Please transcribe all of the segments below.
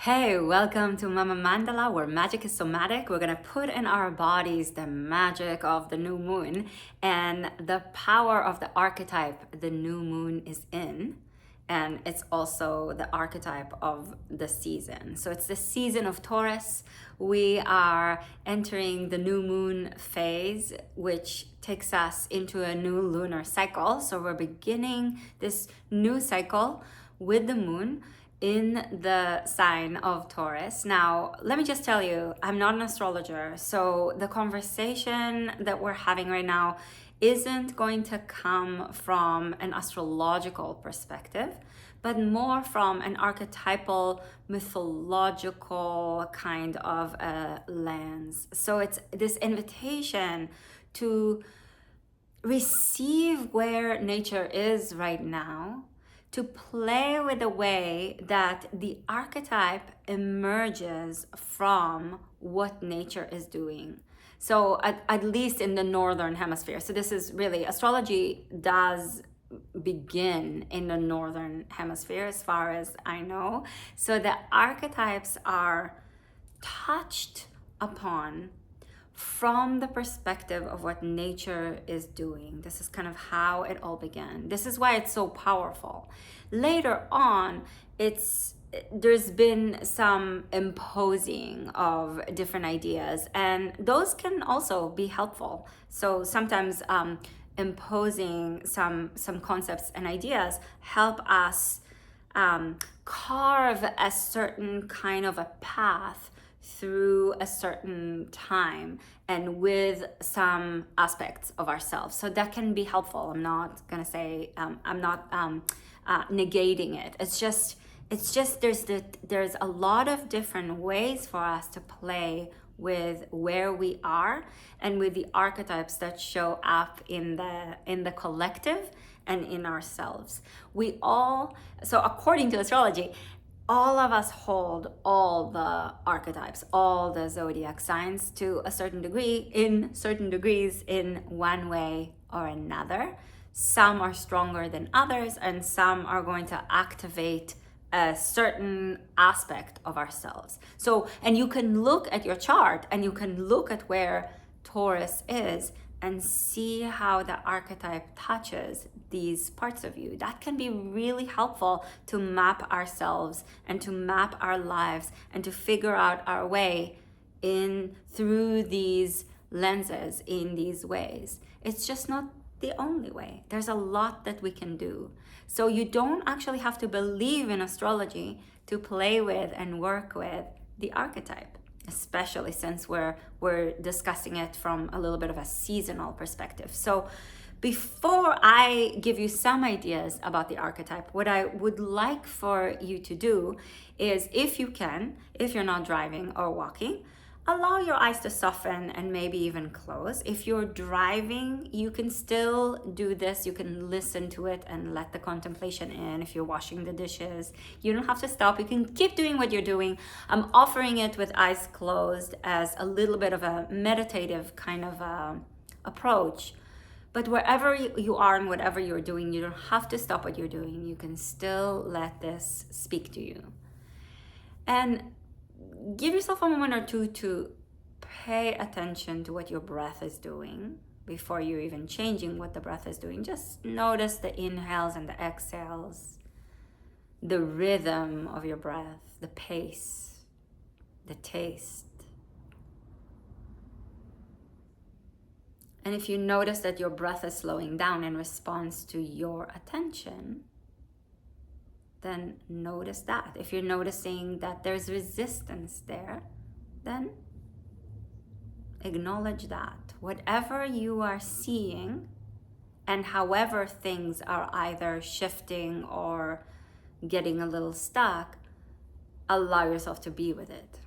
Hey, welcome to Mama Mandala, where magic is somatic. We're going to put in our bodies the magic of the new moon and the power of the archetype the new moon is in. And it's also the archetype of the season. So it's the season of Taurus. We are entering the new moon phase, which takes us into a new lunar cycle. So we're beginning this new cycle with the moon in the sign of Taurus. Now, let me just tell you, I'm not an astrologer, so the conversation that we're having right now isn't going to come from an astrological perspective, but more from an archetypal, mythological kind of a lens. So it's this invitation to receive where nature is right now, to play with the way that the archetype emerges from what nature is doing. So at least in the northern hemisphere. So this is really, astrology does begin in the northern hemisphere as far as I know. So the archetypes are touched upon from the perspective of what nature is doing. This is kind of how it all began. This is why it's so powerful. Later on, there's been some imposing of different ideas, and those can also be helpful. So sometimes imposing some concepts and ideas help us carve a certain kind of a path through a certain time and with some aspects of ourselves. So that can be helpful. I'm not gonna say I'm not negating it. It's just there's a lot of different ways for us to play with where we are and with the archetypes that show up in the collective and in ourselves. So according to astrology, all of us hold all the archetypes, all the zodiac signs to a certain degree, in certain degrees, in one way or another. Some are stronger than others, and some are going to activate a certain aspect of ourselves. So, and you can look at your chart and you can look at where Taurus is and see how the archetype touches these parts of you. That can be really helpful to map ourselves and to map our lives and to figure out our way in through these lenses in these ways. It's just not the only way. There's a lot that we can do. So you don't actually have to believe in astrology to play with and work with the archetype, especially since we're discussing it from a little bit of a seasonal perspective. So before I give you some ideas about the archetype, what I would like for you to do is, if you can, if you're not driving or walking, allow your eyes to soften and maybe even close. If you're driving, you can still do this. You can listen to it and let the contemplation in. If you're washing the dishes, you don't have to stop. You can keep doing what you're doing. I'm offering it with eyes closed as a little bit of a meditative kind of approach. But wherever you are and whatever you're doing, you don't have to stop what you're doing. You can still let this speak to you. And give yourself a moment or two to pay attention to what your breath is doing before you're even changing what the breath is doing. Just notice the inhales and the exhales, the rhythm of your breath, the pace, the taste. And if you notice that your breath is slowing down in response to your attention, then notice that. If you're noticing that there's resistance there, then acknowledge that. Whatever you are seeing, and however things are either shifting or getting a little stuck, allow yourself to be with it.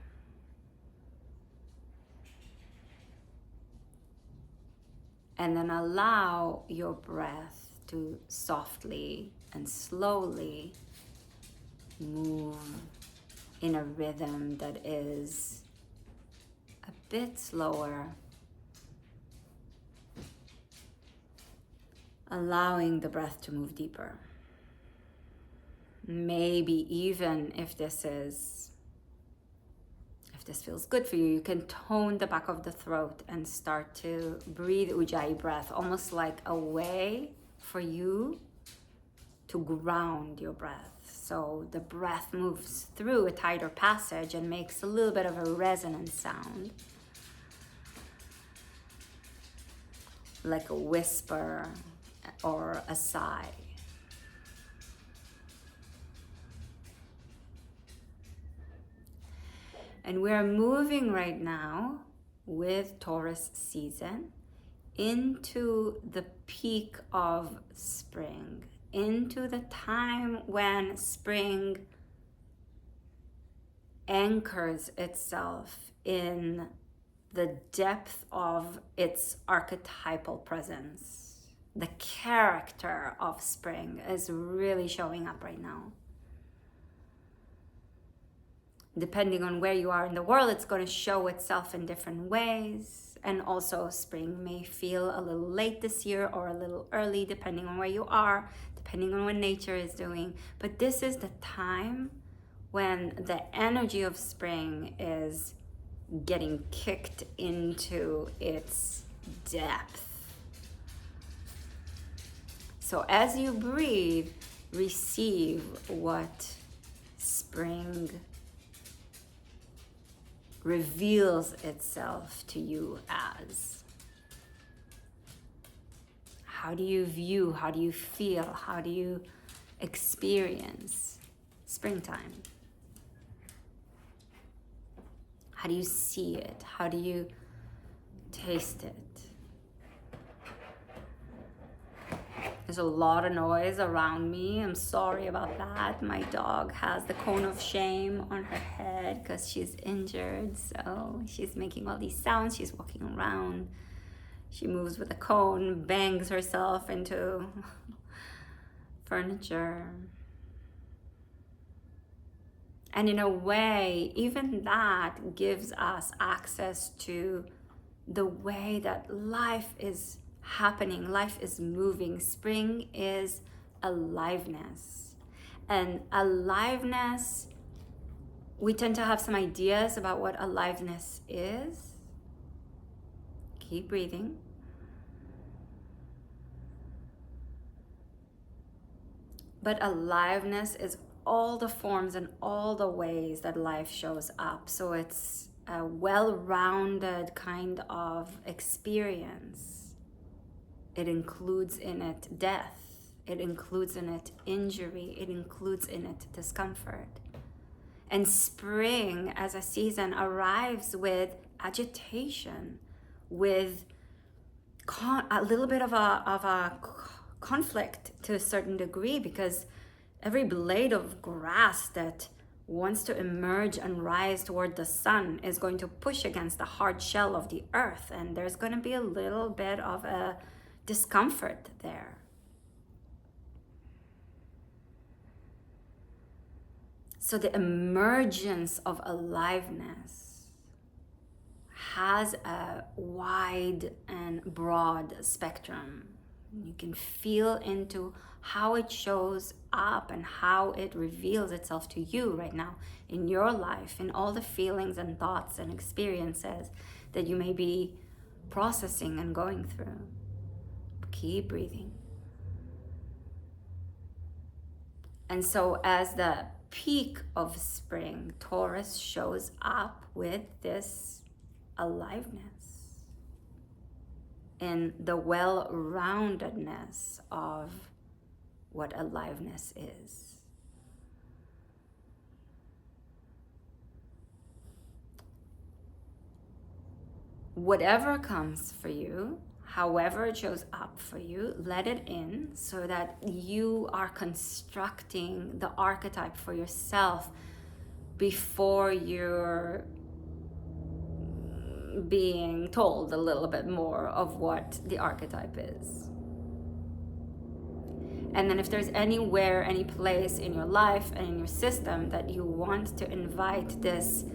And then allow your breath to softly and slowly move in a rhythm that is a bit slower, allowing the breath to move deeper. Maybe even if this is If this feels good for you, you can tone the back of the throat and start to breathe Ujjayi breath, almost like a way for you to ground your breath. So the breath moves through a tighter passage and makes a little bit of a resonant sound, like a whisper or a sigh. And we're moving right now with Taurus season into the peak of spring, into the time when spring anchors itself in the depth of its archetypal presence. The character of spring is really showing up right now. Depending on where you are in the world, it's going to show itself in different ways. And also spring may feel a little late this year or a little early, depending on where you are, depending on what nature is doing. But this is the time when the energy of spring is getting kicked into its depth. So as you breathe, receive what spring reveals itself to you as. How do you view, how do you feel, how do you experience springtime? How do you see it? How do you taste it? There's a lot of noise around me. I'm sorry about that. My dog has the cone of shame on her head because she's injured. So she's making all these sounds. She's walking around. She moves with the cone, bangs herself into furniture. And in a way, even that gives us access to the way that life is happening, life is moving. Spring is aliveness. And aliveness, we tend to have some ideas about what aliveness is. Keep breathing. But aliveness is all the forms and all the ways that life shows up. So it's a well-rounded kind of experience. It includes in it death. It includes in it injury. It includes in it discomfort. And spring as a season arrives with agitation, with a little bit of a conflict to a certain degree, because every blade of grass that wants to emerge and rise toward the sun is going to push against the hard shell of the earth, and there's going to be a little bit of a discomfort there. So the emergence of aliveness has a wide and broad spectrum. You can feel into how it shows up and how it reveals itself to you right now in your life, in all the feelings and thoughts and experiences that you may be processing and going through. Keep breathing. And so as the peak of spring, Taurus shows up with this aliveness in the well-roundedness of what aliveness is. Whatever comes for you, however it shows up for you, let it in so that you are constructing the archetype for yourself before you're being told a little bit more of what the archetype is. And then if there's anywhere, any place in your life and in your system that you want to invite this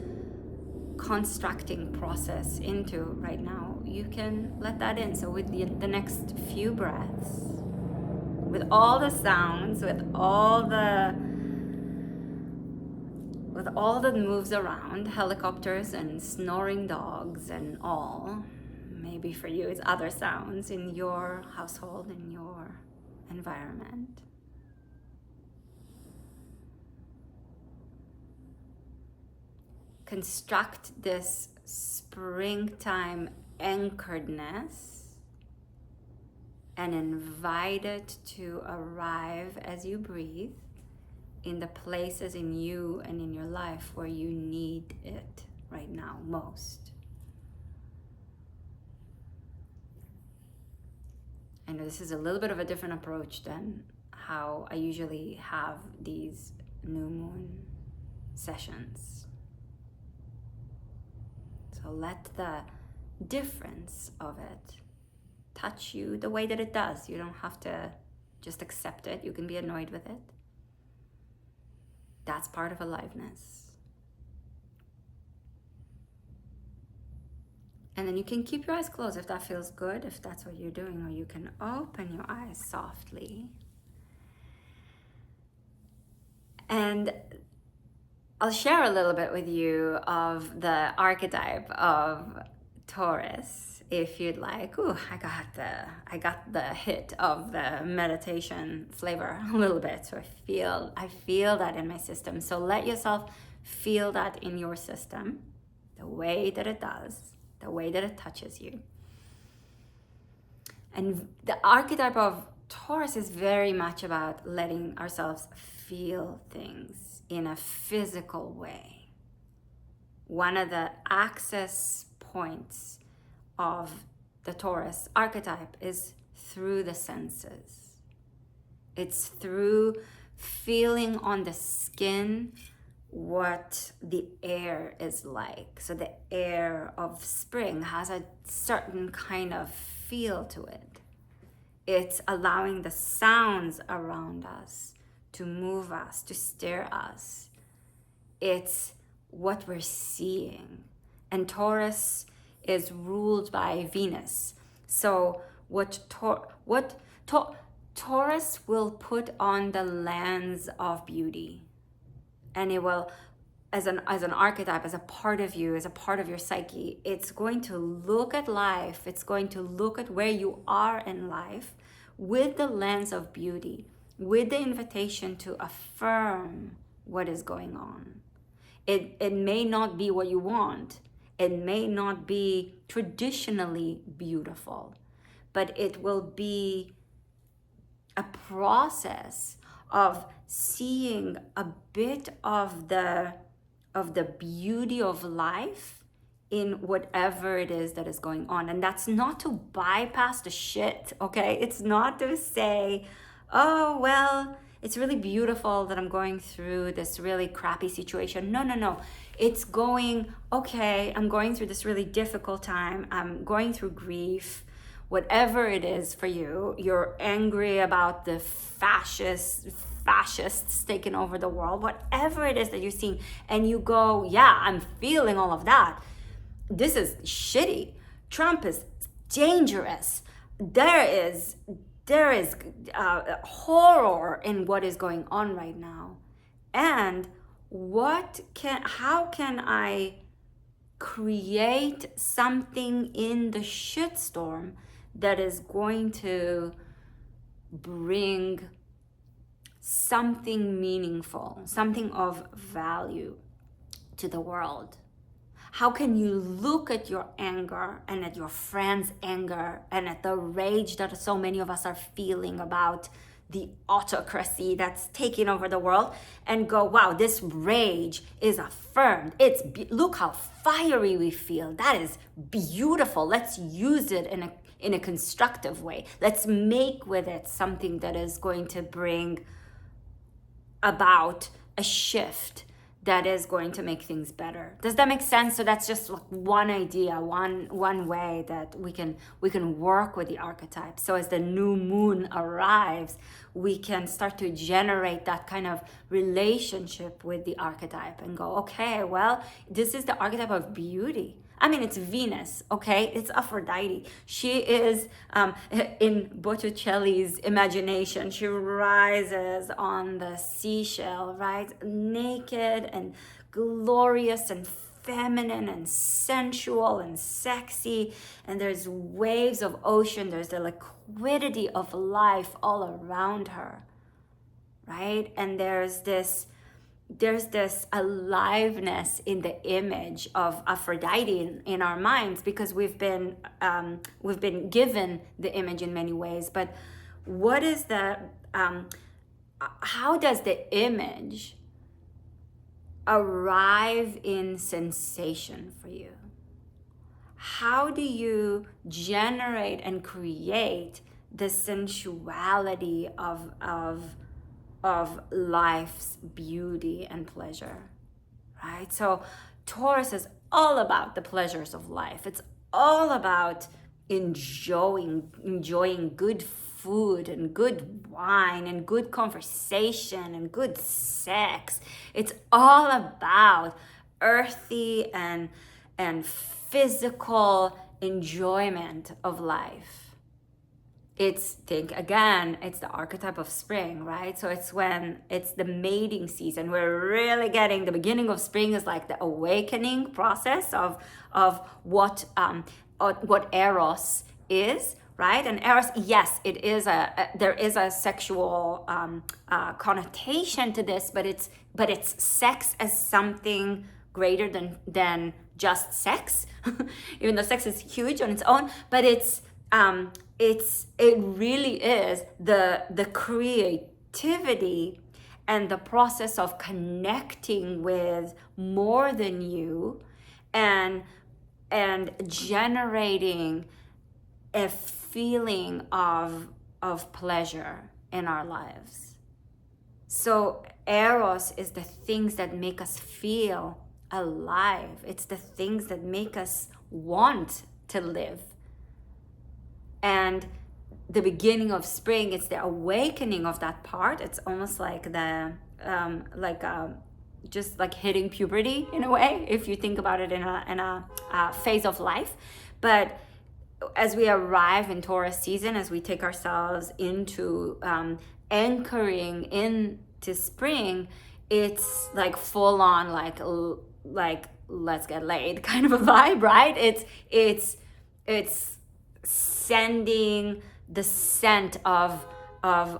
constructing process into right now, you can let that in. So with the next few breaths, with all the sounds, with all the with all that moves around, helicopters and snoring dogs and all. Maybe for you it's other sounds in your household, in your environment. Construct this springtime anchoredness and invite it to arrive as you breathe in the places in you and in your life where you need it right now most. I know this is a little bit of a different approach than how I usually have these new moon sessions. So let the difference of it touch you the way that it does. You don't have to just accept it. You can be annoyed with it. That's part of aliveness. And then you can keep your eyes closed if that feels good, if that's what you're doing, or you can open your eyes softly. And I'll share a little bit with you of the archetype of Taurus, if you'd like. Ooh, I got the hit of the meditation flavor a little bit, so I feel that in my system. So let yourself feel that in your system, the way that it does, the way that it touches you. And the archetype of Taurus is very much about letting ourselves feel things in a physical way. One of the access points of the Taurus archetype is through the senses. It's through feeling on the skin what the air is like. So the air of spring has a certain kind of feel to it. It's allowing the sounds around us to move us, to stir us. It's what we're seeing. And Taurus is ruled by Venus. So Taurus will put on the lens of beauty. And it will, as an archetype, as a part of you, as a part of your psyche, it's going to look at life, it's going to look at where you are in life with the lens of beauty, with the invitation to affirm what is going on. It may not be what you want. It may not be traditionally beautiful, but it will be a process of seeing a bit of the beauty of life in whatever it is that is going on. And that's not to bypass the shit, okay? It's not to say, oh, well, it's really beautiful that I'm going through this really crappy situation. No. It's going, okay, I'm going through this really difficult time. I'm going through grief. Whatever it is for you, you're angry about the fascists taking over the world, whatever it is that you're seeing, and you go, yeah, I'm feeling all of that. This is shitty. Trump is dangerous. There is horror in what is going on right now. And how can I create something in the shitstorm that is going to bring something meaningful, something of value to the world? How can you look at your anger and at your friend's anger and at the rage that so many of us are feeling about the autocracy that's taking over the world and go, wow, this rage is affirmed. Look how fiery we feel. That is beautiful. Let's use it in a constructive way. Let's make with it something that is going to bring about a shift that is going to make things better. Does that make sense? So that's just like one idea, one way that we can work with the archetype. So as the new moon arrives, we can start to generate that kind of relationship with the archetype and go, okay, well, this is the archetype of beauty. I mean, it's Venus, okay? It's Aphrodite. She is, in Botticelli's imagination, she rises on the seashell, right? Naked and glorious and feminine and sensual and sexy, and there's waves of ocean, there's the liquidity of life all around her, right? And there's this aliveness in the image of Aphrodite in our minds, because we've been given the image in many ways. But what is how does the image arrive in sensation for you? How do you generate and create the sensuality of life's beauty and pleasure, right? So Taurus is all about the pleasures of life. It's all about enjoying good food and good wine and good conversation and good sex. It's all about earthy and physical enjoyment of life. It's the archetype of spring, right? So it's when it's the mating season. We're really getting the beginning of spring is like the awakening process of what Eros is, right? And Eros, yes, it is there is a sexual connotation to this, but it's sex as something greater than just sex, even though sex is huge on its own. But it really is the creativity and the process of connecting with more than you, and generating a feeling of pleasure in our lives. So Eros is the things that make us feel alive. It's the things that make us want to live. And the beginning of spring, it's the awakening of that part. It's almost like just like hitting puberty in a way, if you think about it in a phase of life. But as we arrive in Taurus season, as we take ourselves into anchoring into spring, it's like full on like let's get laid kind of a vibe, right? It's sending the scent of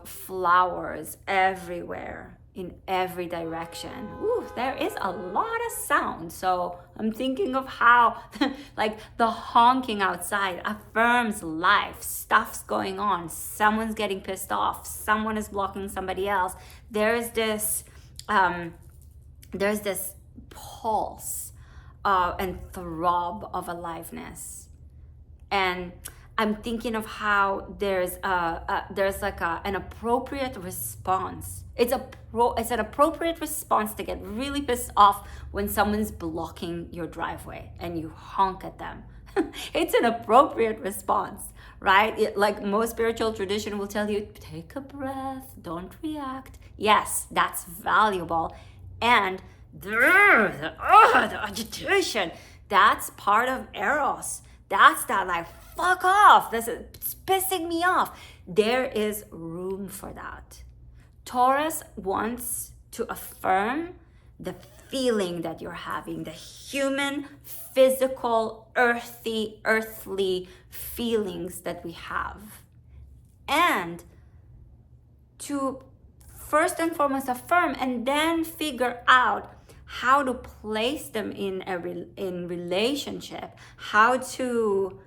flowers everywhere, in every direction. Ooh, there is a lot of sound. So I'm thinking of how like the honking outside affirms life. Stuff's going on. Someone's getting pissed off. Someone is blocking somebody else. There's this pulse and throb of aliveness. And I'm thinking of how there's like an appropriate response. It's an appropriate response to get really pissed off when someone's blocking your driveway and you honk at them. It's an appropriate response, right? Like most spiritual tradition will tell you, take a breath, don't react. Yes, that's valuable. And the agitation, that's part of Eros. That's that like, fuck off, it's pissing me off. There is room for that. Taurus wants to affirm the feeling that you're having, the human, physical, earthly feelings that we have. And to first and foremost affirm, and then figure out how to place them in relationship, how to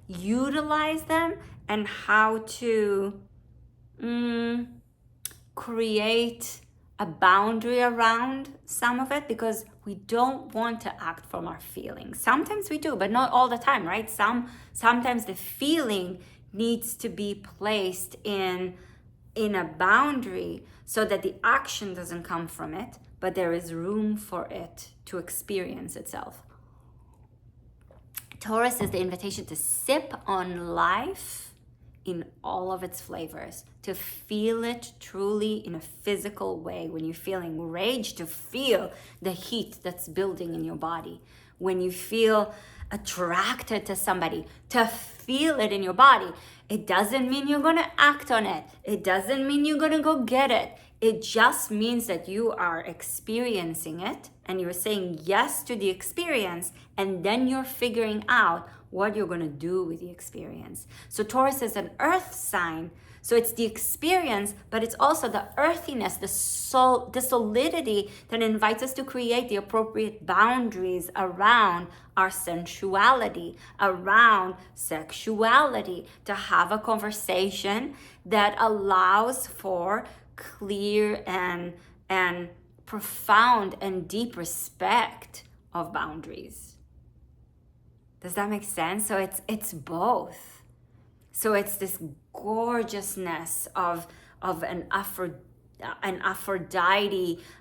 utilize them, and how to create a boundary around some of it, because we don't want to act from our feelings. Sometimes we do, but not all the time, right? Sometimes the feeling needs to be placed in a boundary so that the action doesn't come from it, but there is room for it to experience itself. Taurus is the invitation to sip on life in all of its flavors, to feel it truly in a physical way. When you're feeling rage, to feel the heat that's building in your body. When you feel attracted to somebody, to feel it in your body. It doesn't mean you're gonna act on it. It doesn't mean you're gonna go get it. It just means that you are experiencing it and you're saying yes to the experience, and then you're figuring out what you're going to do with the experience. So Taurus is an earth sign. So it's the experience, but it's also the earthiness, the solidity that invites us to create the appropriate boundaries around our sensuality, around sexuality, to have a conversation that allows for clear and profound and deep respect of boundaries. Does that make sense? So it's both. So it's this gorgeousness of an Aphrodite.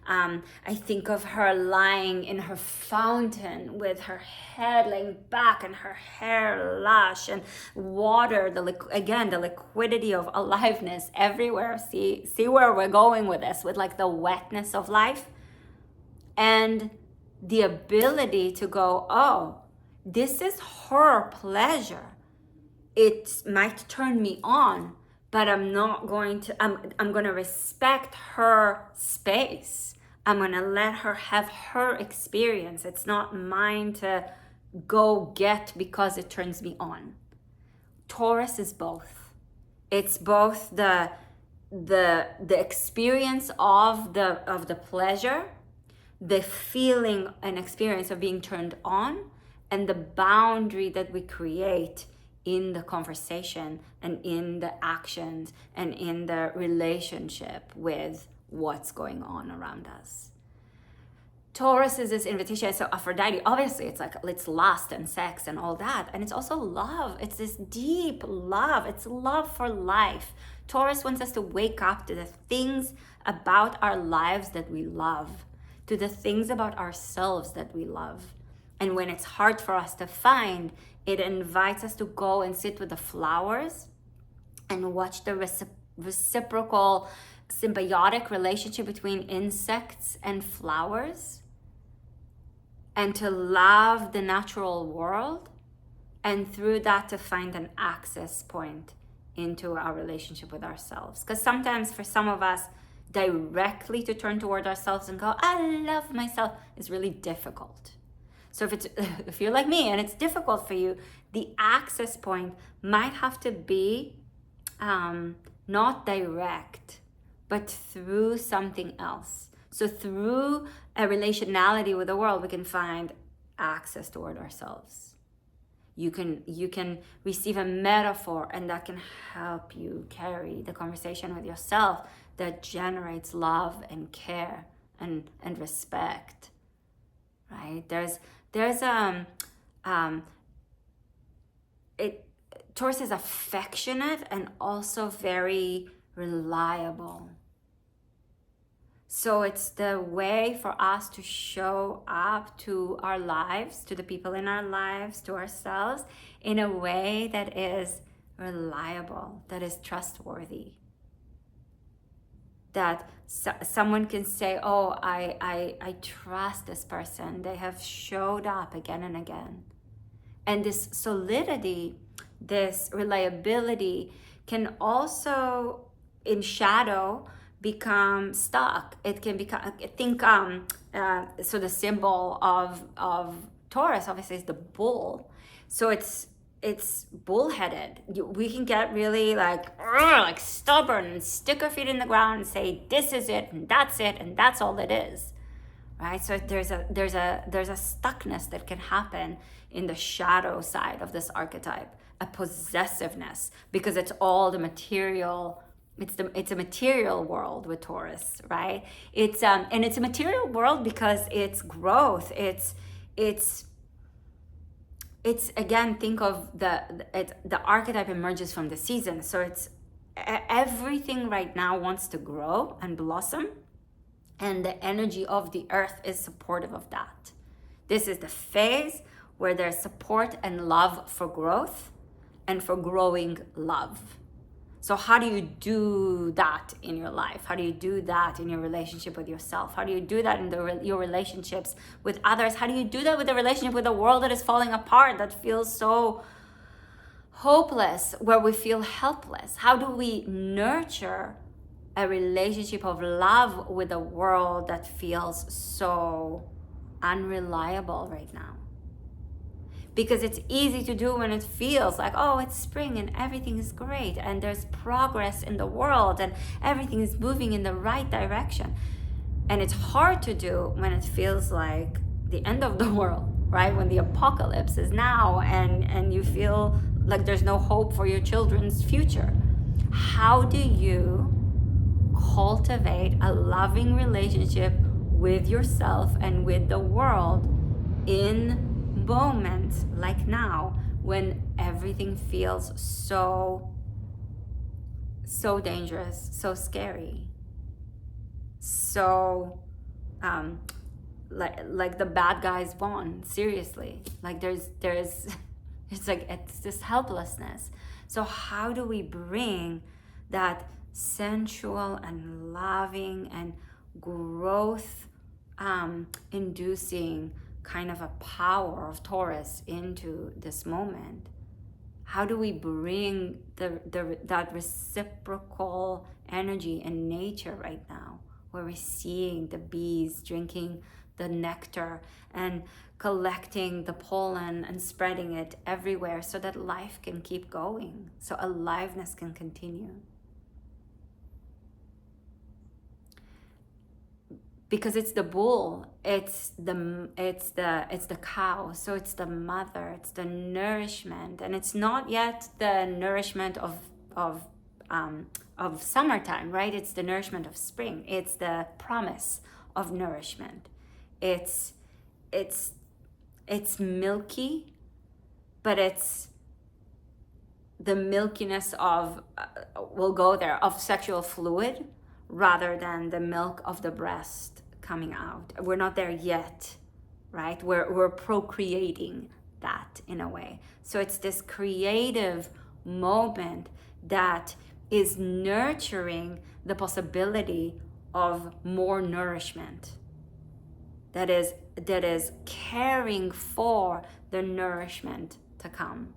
I think of her lying in her fountain with her head laying back and her hair lush, and water, the liquidity of aliveness everywhere. See where we're going with this, with like the wetness of life and the ability to go, oh, this is her pleasure. It might turn me on, but I'm going to respect her space. I'm going to let her have her experience. It's not mine to go get because it turns me on. Taurus is both. It's both the experience of the pleasure, the feeling and experience of being turned on, and the boundary that we create in the conversation and in the actions and in the relationship with what's going on around us. Taurus is this invitation. So Aphrodite, obviously it's lust and sex and all that. And it's also love. It's this deep love. It's love for life. Taurus wants us to wake up to the things about our lives that we love, to the things about ourselves that we love. And when it's hard for us to find, it invites us to go and sit with the flowers and watch the reciprocal, symbiotic relationship between insects and flowers, and to love the natural world, and through that to find an access point into our relationship with ourselves. Because sometimes for some of us, directly to turn toward ourselves and go, I love myself, is really difficult. So if you're like me and it's difficult for you, the access point might have to be not direct, but through something else. So through a relationality with the world, we can find access toward ourselves. You can receive a metaphor, and that can help you carry the conversation with yourself that generates love and care and respect. Right? Taurus is affectionate and also very reliable. So it's the way for us to show up to our lives, to the people in our lives, to ourselves, in a way that is reliable, that is trustworthy. That someone can say, oh, I trust this person. They have showed up again and again. And this solidity, this reliability can also, in shadow, become stuck. It can become, I think, so the symbol of Taurus obviously is the bull. So it's bullheaded. We can get really like stubborn and stick our feet in the ground and say, this is it, and that's all it is. Right? So there's a stuckness that can happen in the shadow side of this archetype, a possessiveness, because it's all the material. It's a material world with Taurus, right? It's a material world because it's growth. It's again, think of the archetype emerges from the season. So it's everything right now wants to grow and blossom, and the energy of the earth is supportive of that. This is the phase where there's support and love for growth and for growing love. So how do you do that in your life? How do you do that in your relationship with yourself? How do you do that in your relationships with others? How do you do that with the relationship with a world that is falling apart, that feels so hopeless, where we feel helpless? How do we nurture a relationship of love with the world that feels so unreliable right now. Because it's easy to do when it feels like, oh, it's spring and everything is great and there's progress in the world and everything is moving in the right direction. And it's hard to do when it feels like the end of the world, right? When the apocalypse is now and you feel like there's no hope for your children's future. How do you cultivate a loving relationship with yourself and with the world in moments like now when everything feels so dangerous, so scary, so like the bad guys won, seriously, like there's it's like it's this helplessness. So how do we bring that sensual and loving and growth inducing kind of a power of Taurus into this moment? How do we bring that reciprocal energy in nature right now, where we're seeing the bees drinking the nectar and collecting the pollen and spreading it everywhere so that life can keep going, so aliveness can continue? Because it's the bull, it's the cow, so it's the mother, it's the nourishment, and it's not yet the nourishment of summertime, right? It's the nourishment of spring. It's the promise of nourishment. It's milky, but it's the milkiness of we'll go there, of sexual fluid, rather than the milk of the breast coming out. We're not there yet, right? We're procreating that in a way. So it's this creative moment that is nurturing the possibility of more nourishment, that is caring for the nourishment to come.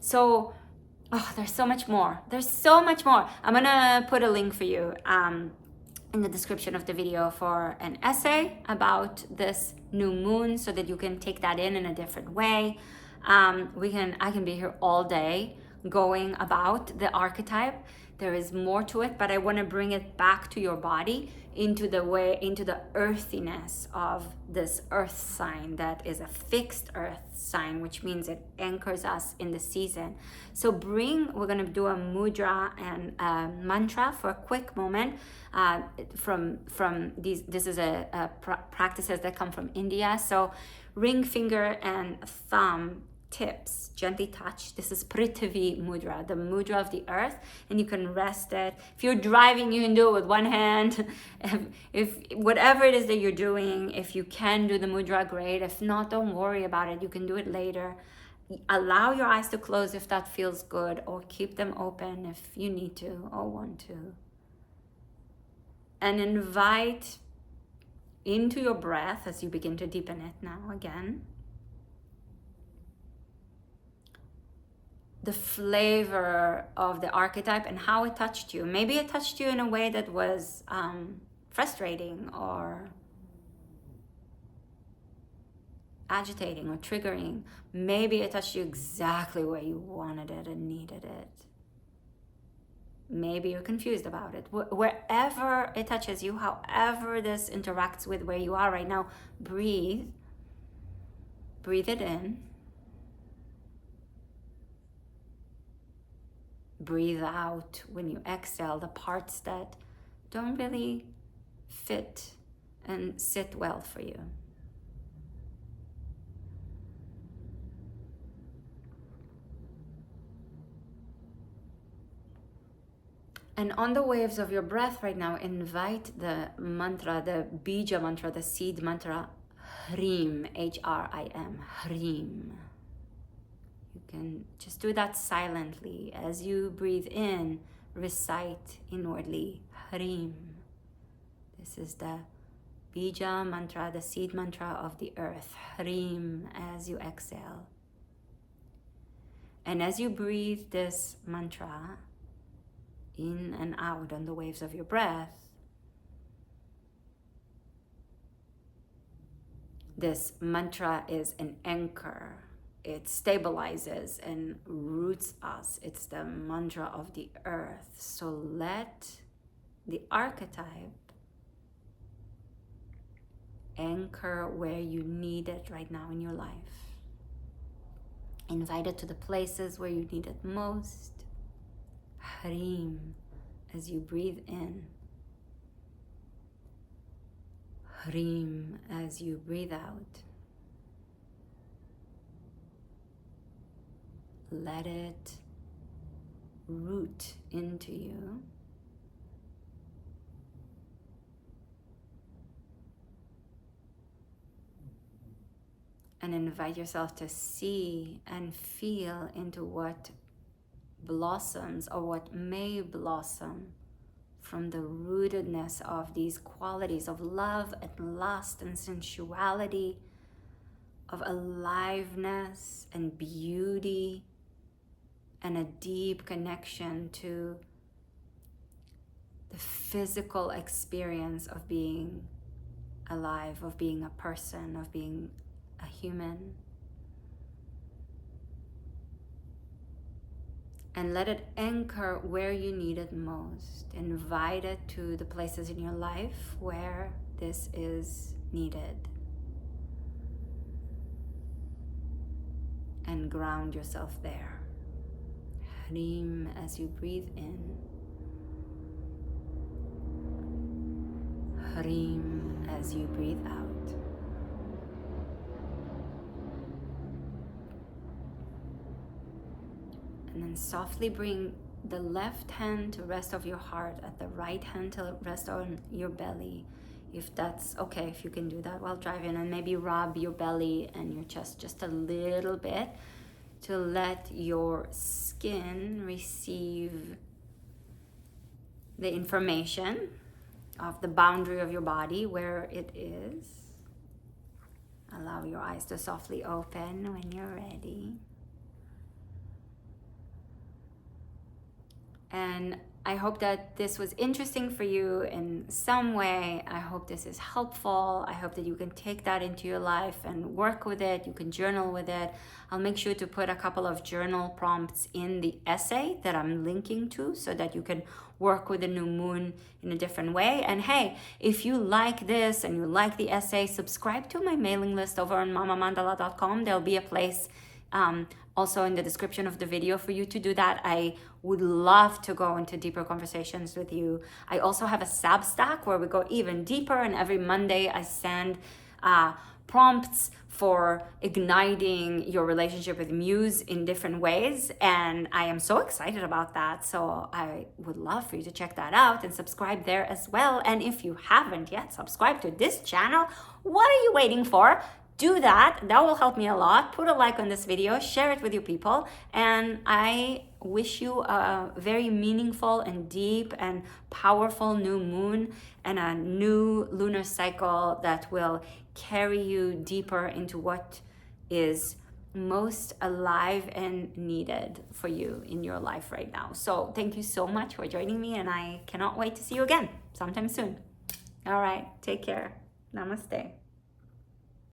So there's so much more. There's so much more. I'm gonna put a link for you in the description of the video for an essay about this new moon, so that you can take that in a different way. I can be here all day going about the archetype. There is more to it, but I want to bring it back to your body, into the earthiness of this earth sign that is a fixed earth sign, which means it anchors us in the season. So we're going to do a mudra and a mantra for a quick moment from these. This is practices that come from India. So ring finger and thumb tips gently touch. This is Prithvi mudra, the mudra of the earth, and you can rest it. If you're driving, you can do it with one hand. If whatever it is that you're doing, if you can do the mudra, great. If not, don't worry about it. You can do it later. Allow your eyes to close if that feels good, or keep them open if you need to or want to. And invite into your breath as you begin to deepen it now again, the flavor of the archetype and how it touched you. Maybe it touched you in a way that was frustrating or agitating or triggering. Maybe it touched you exactly where you wanted it and needed it. Maybe you're confused about it. Wherever it touches you, however this interacts with where you are right now, breathe. Breathe it in. Breathe out when you exhale the parts that don't really fit and sit well for you. And on the waves of your breath right now, invite the mantra, the bija mantra, the seed mantra, Hrim, H-R-I-M, Hrim. You can just do that silently. As you breathe in, recite inwardly, Hrim. This is the bija mantra, the seed mantra of the earth, Hrim, as you exhale. And as you breathe this mantra, in and out on the waves of your breath. This mantra is an anchor. It stabilizes and roots us. It's the mantra of the earth. So let the archetype anchor where you need it right now in your life. Invite it to the places where you need it most. Harim as you breathe in. Harim as you breathe out. Let it root into you. And invite yourself to see and feel into what blossoms or what may blossom from the rootedness of these qualities of love and lust and sensuality, of aliveness and beauty, and a deep connection to the physical experience of being alive, of being a person, of being a human. And let it anchor where you need it most. Invite it to the places in your life where this is needed. And ground yourself there. Harim as you breathe in. Harim as you breathe out. And then softly bring the left hand to rest of your heart, at the right hand to rest on your belly. If that's okay, if you can do that while driving, and maybe rub your belly and your chest just a little bit to let your skin receive the information of the boundary of your body, where it is. Allow your eyes to softly open when you're ready. And I hope that this was interesting for you in some way. I hope this is helpful. I hope that you can take that into your life and work with it. You can journal with it. I'll make sure to put a couple of journal prompts in the essay that I'm linking to so that you can work with the new moon in a different way. And hey, if you like this and you like the essay, subscribe to my mailing list over on mamamandala.com. There'll be a place also in the description of the video for you to do that. I would love to go into deeper conversations with you. I also have a Substack where we go even deeper, and every Monday I send prompts for igniting your relationship with Muse in different ways, and I am so excited about that. So I would love for you to check that out and subscribe there as well. And if you haven't yet subscribed to this channel, what are you waiting for? Do that. That will help me a lot. Put a like on this video, share it with your people, and I wish you a very meaningful and deep and powerful new moon and a new lunar cycle that will carry you deeper into what is most alive and needed for you in your life right now. So thank you so much for joining me, and I cannot wait to see you again sometime soon. All right, take care. Namaste.